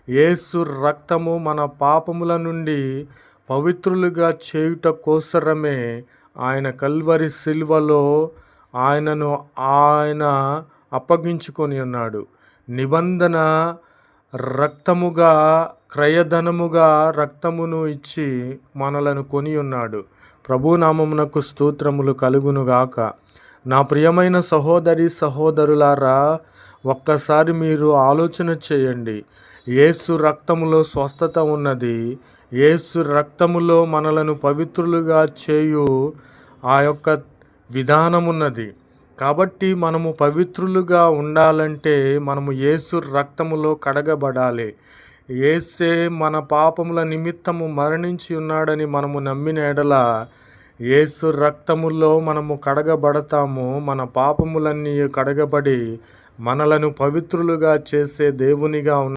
యేసు రక్తము మన పాపముల నుండి పవిత్రులుగా చేయుట కోసరమే ఆయన కల్వరి శిల్వలో ఆయన అప్పగించుకొని ఉన్నాడు. నిబంధన రక్తముగా, క్రయధనముగా రక్తమును ఇచ్చి మనలను కొని ఉన్నాడు. ప్రభునామమునకు స్తోత్రములు కలుగునుగాక. నా ప్రియమైన సహోదరి సహోదరులారా, ఒక్కసారి మీరు ఆలోచన చేయండి. యేసు రక్తములో స్వస్థత ఉన్నది. యేసు రక్తములో మనలను పవిత్రులుగా చేయు ఆ యొక్క విధానమున్నది. కాబట్టి మనము పవిత్రులుగా ఉండాలంటే మనము యేసు రక్తములో కడగబడాలి. యేసే మన పాపముల నిమిత్తము మరణించి ఉన్నాడని మనము నమ్మిన ఎడల యేసు రక్తములో మనము కడగబడతాము. మన పాపములన్నీ కడగబడి మనలను పవిత్రులుగా చేసే దేవునిగా